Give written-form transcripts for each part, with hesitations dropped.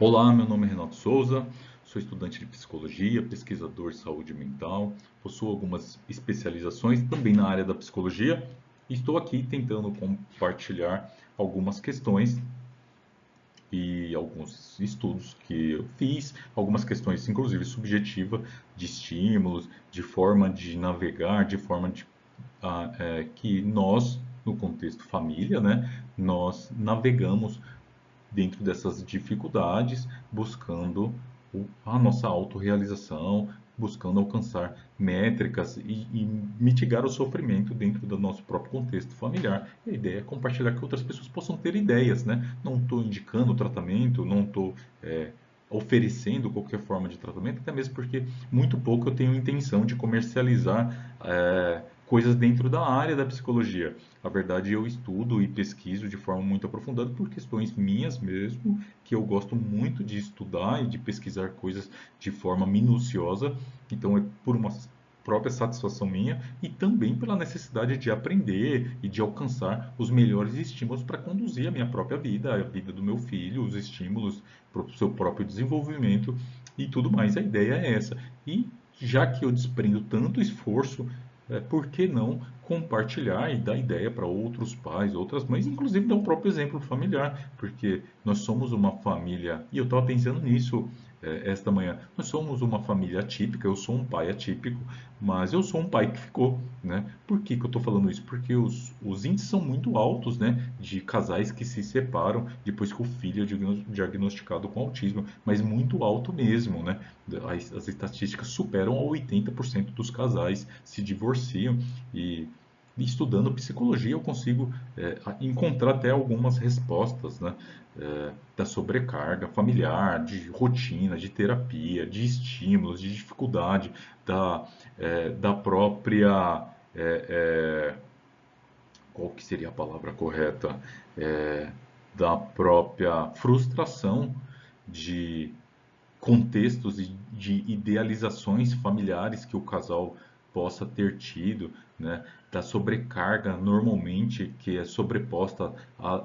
Olá, meu nome é Renato Souza, sou estudante de psicologia, pesquisador de saúde mental, possuo algumas especializações também na área da psicologia e estou aqui tentando compartilhar algumas questões e alguns estudos que eu fiz, algumas questões inclusive subjetiva de estímulos, de forma de navegar, de forma de que nós, no contexto família, né, nós navegamos dentro dessas dificuldades, buscando a nossa autorrealização, buscando alcançar métricas e mitigar o sofrimento dentro do nosso próprio contexto familiar. E a ideia é compartilhar que outras pessoas possam ter ideias, né? Não estou indicando tratamento, não estou oferecendo qualquer forma de tratamento, até mesmo porque muito pouco eu tenho intenção de comercializar coisas dentro da área da psicologia. Na verdade, eu estudo e pesquiso de forma muito aprofundada por questões minhas mesmo, que eu gosto muito de estudar e de pesquisar coisas de forma minuciosa. Então, é por uma própria satisfação minha e também pela necessidade de aprender e de alcançar os melhores estímulos para conduzir a minha própria vida, a vida do meu filho, os estímulos para o seu próprio desenvolvimento e tudo mais. A ideia é essa. E já que eu desprendo tanto esforço, por que não compartilhar e dar ideia para outros pais, outras mães, inclusive dar um próprio exemplo familiar, porque nós somos uma família, e eu estava pensando nisso esta manhã, nós somos uma família atípica, eu sou um pai atípico, mas eu sou um pai que ficou, né? Por que que eu estou falando isso? Porque os índices são muito altos, né, de casais que se separam depois que o filho é diagnosticado com autismo, mas muito alto mesmo, né? As estatísticas superam a 80% dos casais se divorciam e estudando psicologia eu consigo encontrar até algumas respostas, né, da sobrecarga familiar, de rotina, de terapia, de estímulos, de dificuldade, da própria qual que seria a palavra correta? É, da própria frustração de contextos e de idealizações familiares que o casal possa ter tido, né? Da sobrecarga normalmente que é sobreposta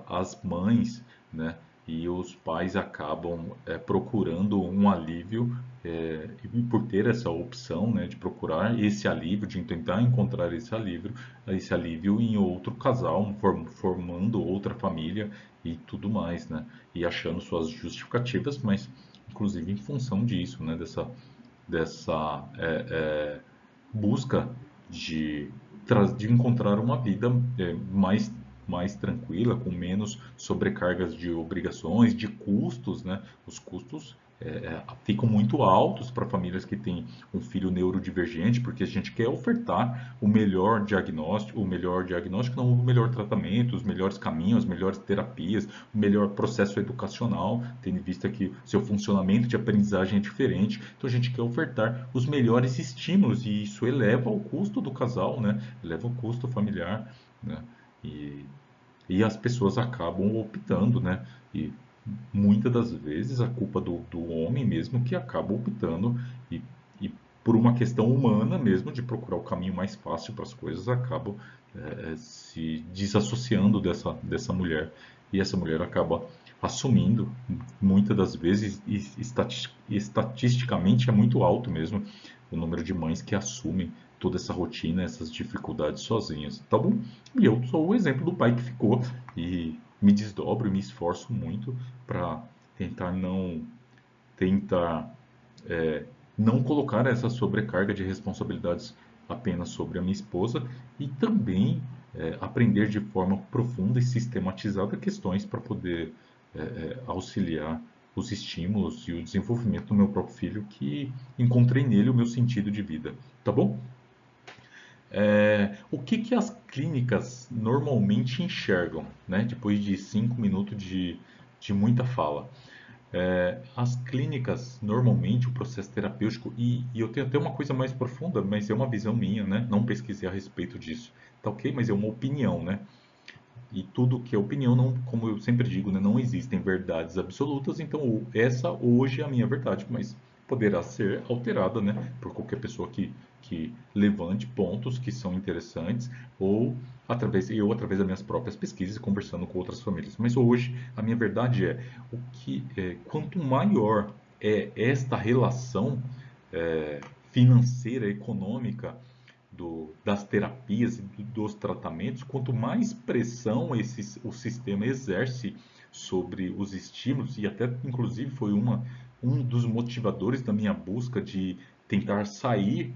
às mães, né? E os pais acabam procurando um alívio e por ter essa opção, né, de procurar esse alívio, de tentar encontrar esse alívio em outro casal, formando outra família e tudo mais, né? E achando suas justificativas, mas inclusive em função disso, né, dessa busca de, de encontrar uma vida mais tranquila, com menos sobrecargas de obrigações, de custos, né? Os custos ficam muito altos para famílias que têm um filho neurodivergente, porque a gente quer ofertar o melhor diagnóstico, não, o melhor tratamento, os melhores caminhos, as melhores terapias, o melhor processo educacional, tendo em vista que seu funcionamento de aprendizagem é diferente. Então a gente quer ofertar os melhores estímulos e isso eleva o custo do casal, né? Eleva o custo familiar, né? E, e as pessoas acabam optando, né? E muitas das vezes a culpa do homem mesmo que acaba optando e por uma questão humana mesmo de procurar o caminho mais fácil para as coisas acabam se desassociando dessa mulher e essa mulher acaba assumindo muitas das vezes e estatisticamente é muito alto mesmo o número de mães que assumem toda essa rotina, essas dificuldades sozinhas, tá bom? E eu sou o exemplo do pai que ficou e me desdobro e me esforço muito para tentar tentar é, não colocar essa sobrecarga de responsabilidades apenas sobre a minha esposa e também aprender de forma profunda e sistematizada questões para poder auxiliar os estímulos e o desenvolvimento do meu próprio filho que encontrei nele o meu sentido de vida, tá bom? O que que as clínicas normalmente enxergam, né, depois de 5 minutos de muita fala? As clínicas, normalmente, o processo terapêutico, e eu tenho até uma coisa mais profunda, mas é uma visão minha, né? Não pesquisei a respeito disso, tá ok? Mas é uma opinião, né? E tudo que é opinião, não, como eu sempre digo, né? Não existem verdades absolutas, então essa hoje é a minha verdade, mas poderá ser alterada, né? Por qualquer pessoa que levante pontos que são interessantes ou através das minhas próprias pesquisas e conversando com outras famílias. Mas hoje a minha verdade quanto maior é esta relação financeira, econômica das terapias e dos tratamentos, quanto mais pressão o sistema exerce sobre os estímulos, e até inclusive foi um dos motivadores da minha busca de tentar sair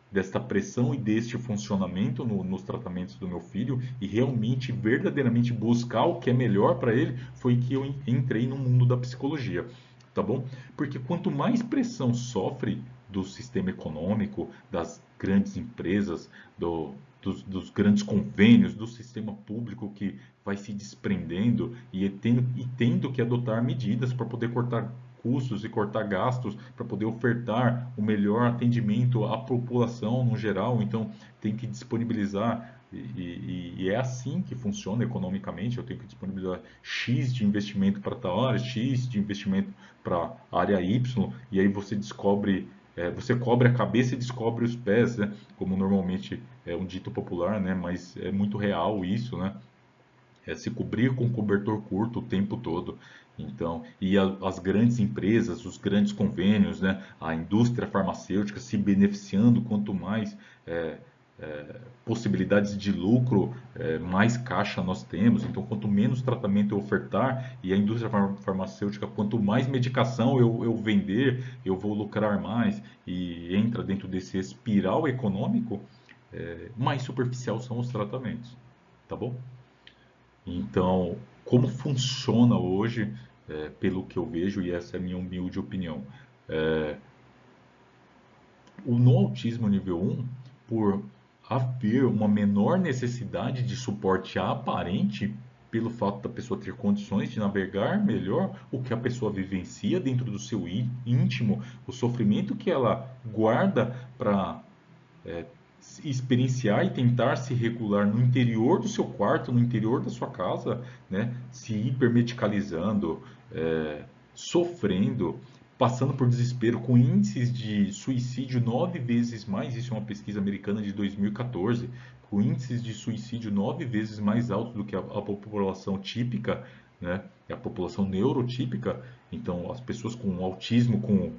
desta pressão e deste funcionamento nos tratamentos do meu filho e realmente, verdadeiramente buscar o que é melhor para ele, foi que eu entrei no mundo da psicologia, tá bom? Porque quanto mais pressão sofre do sistema econômico, das grandes empresas, dos grandes convênios, do sistema público que vai se desprendendo e tendo que adotar medidas para poder cortar custos e cortar gastos para poder ofertar o melhor atendimento à população no geral. Então, tem que disponibilizar, e é assim que funciona economicamente. Eu tenho que disponibilizar X de investimento para tal área, X de investimento para a área Y, e aí você descobre, você cobre a cabeça e descobre os pés, né? Como normalmente é um dito popular, né? Mas é muito real isso, né? É se cobrir com cobertor curto o tempo todo. Então, as grandes empresas, os grandes convênios, né, a indústria farmacêutica se beneficiando, quanto mais possibilidades de lucro, mais caixa nós temos. Então, quanto menos tratamento eu ofertar, e a indústria farmacêutica, quanto mais medicação eu vender, eu vou lucrar mais, e entra dentro desse espiral econômico, mais superficial são os tratamentos. Tá bom? Então, como funciona hoje, pelo que eu vejo, e essa é a minha humilde opinião, no autismo nível 1, por haver uma menor necessidade de suporte aparente, pelo fato da pessoa ter condições de navegar melhor o que a pessoa vivencia dentro do seu íntimo, o sofrimento que ela guarda para experienciar e tentar se regular no interior do seu quarto, no interior da sua casa, né? Se hipermedicalizando, sofrendo, passando por desespero, com índices de suicídio 9 vezes mais, isso é uma pesquisa americana de 2014, com índices de suicídio 9 vezes mais altos do que a população típica, né? A população neurotípica. Então, as pessoas com autismo, com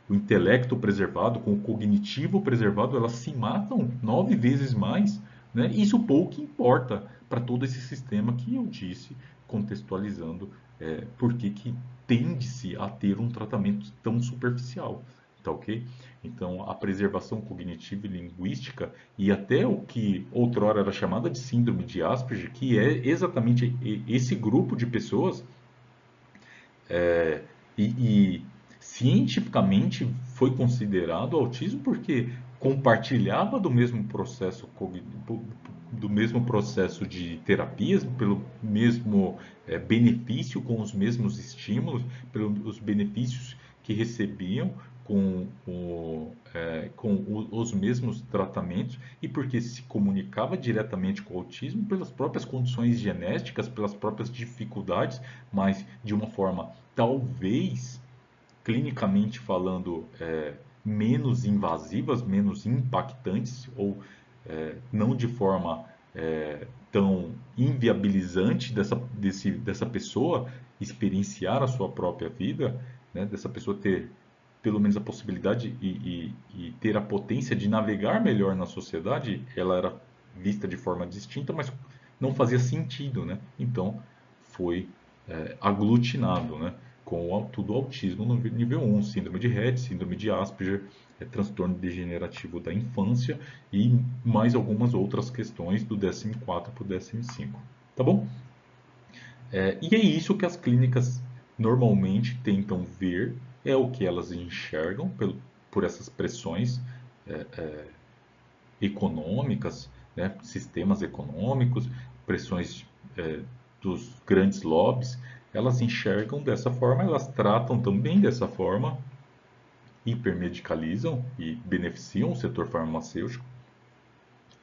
o intelecto preservado, com o cognitivo preservado, elas se matam 9 vezes mais, né? Isso pouco importa para todo esse sistema que eu disse, contextualizando por que tende-se a ter um tratamento tão superficial, tá ok? Então, a preservação cognitiva e linguística, e até o que outrora era chamada de síndrome de Asperger, que é exatamente esse grupo de pessoas, e cientificamente foi considerado autismo porque compartilhava do mesmo processo de terapias, pelo mesmo benefício, com os mesmos estímulos, pelos benefícios que recebiam com os mesmos tratamentos, e porque se comunicava diretamente com o autismo pelas próprias condições genéticas, pelas próprias dificuldades, mas de uma forma talvez clinicamente falando menos invasivas, menos impactantes, ou não de forma tão inviabilizante dessa pessoa experienciar a sua própria vida, né, dessa pessoa ter pelo menos a possibilidade e ter a potência de navegar melhor na sociedade. Ela era vista de forma distinta, mas não fazia sentido, né? Então foi aglutinado, né? Com tudo autismo no nível 1, síndrome de Rett, síndrome de Asperger, transtorno degenerativo da infância e mais algumas outras questões do DSM-4 para o DSM-5. Tá bom? E é isso que as clínicas normalmente tentam ver, é o que elas enxergam por essas pressões econômicas, né, sistemas econômicos, pressões dos grandes lobbies. Elas enxergam dessa forma, elas tratam também dessa forma, hipermedicalizam e beneficiam o setor farmacêutico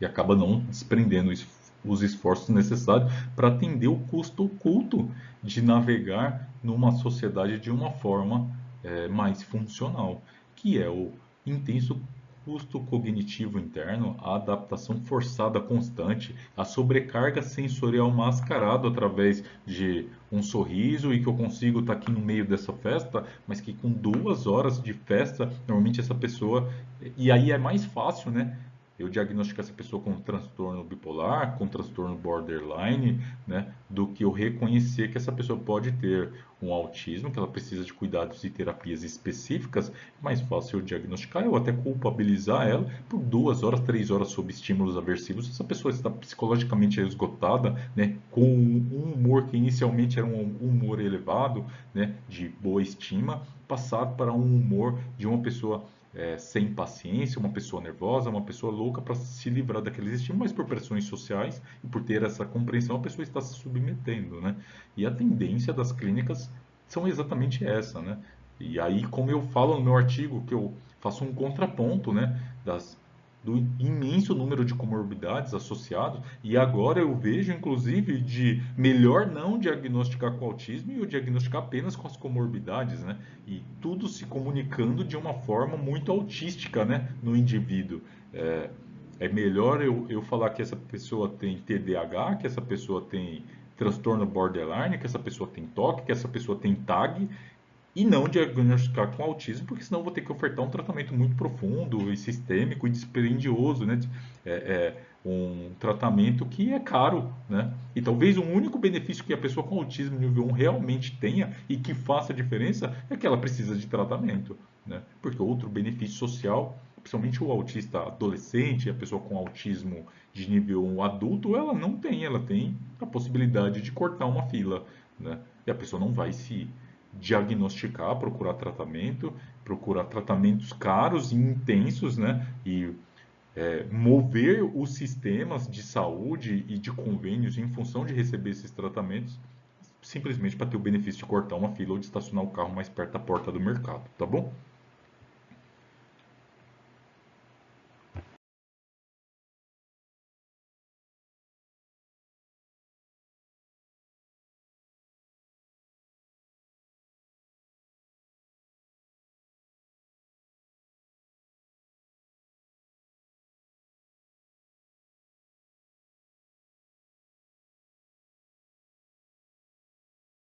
e acaba não desprendendo os esforços necessários para atender o custo oculto de navegar numa sociedade de uma forma mais funcional, que é o intenso custo cognitivo interno, a adaptação forçada constante, a sobrecarga sensorial mascarado através de um sorriso e que eu consigo estar aqui no meio dessa festa, mas que com 2 horas de festa, normalmente essa pessoa. E aí é mais fácil, né? Eu diagnosticar essa pessoa com transtorno bipolar, com transtorno borderline, né, do que eu reconhecer que essa pessoa pode ter um autismo, que ela precisa de cuidados e terapias específicas. É mais fácil eu diagnosticar, eu até culpabilizar ela por 2 horas, 3 horas sob estímulos aversivos. Essa pessoa está psicologicamente esgotada, né, com um humor que inicialmente era um humor elevado, né, de boa estima, passado para um humor de uma pessoa sem paciência, uma pessoa nervosa, uma pessoa louca para se livrar daqueles estímulos, mas por pressões sociais e por ter essa compreensão, a pessoa está se submetendo, né? E a tendência das clínicas são exatamente essa, né? E aí, como eu falo no meu artigo, que eu faço um contraponto, né, do imenso número de comorbidades associados, e agora eu vejo, inclusive, de melhor não diagnosticar com autismo e eu diagnosticar apenas com as comorbidades, né? E tudo se comunicando de uma forma muito autística, né, no indivíduo. É melhor eu falar que essa pessoa tem TDAH, que essa pessoa tem transtorno borderline, que essa pessoa tem TOC, que essa pessoa tem TAG, e não diagnosticar com autismo, porque senão eu vou ter que ofertar um tratamento muito profundo e sistêmico e dispendioso, né? Um tratamento que é caro, né? E talvez o único benefício que a pessoa com autismo nível 1 realmente tenha e que faça diferença é que ela precisa de tratamento, né? Porque outro benefício social, principalmente o autista adolescente, a pessoa com autismo de nível 1 adulto, ela tem a possibilidade de cortar uma fila, né? E a pessoa não vai se diagnosticar, procurar tratamentos caros e intensos, né? E mover os sistemas de saúde e de convênios em função de receber esses tratamentos, simplesmente para ter o benefício de cortar uma fila ou de estacionar o carro mais perto da porta do mercado, tá bom?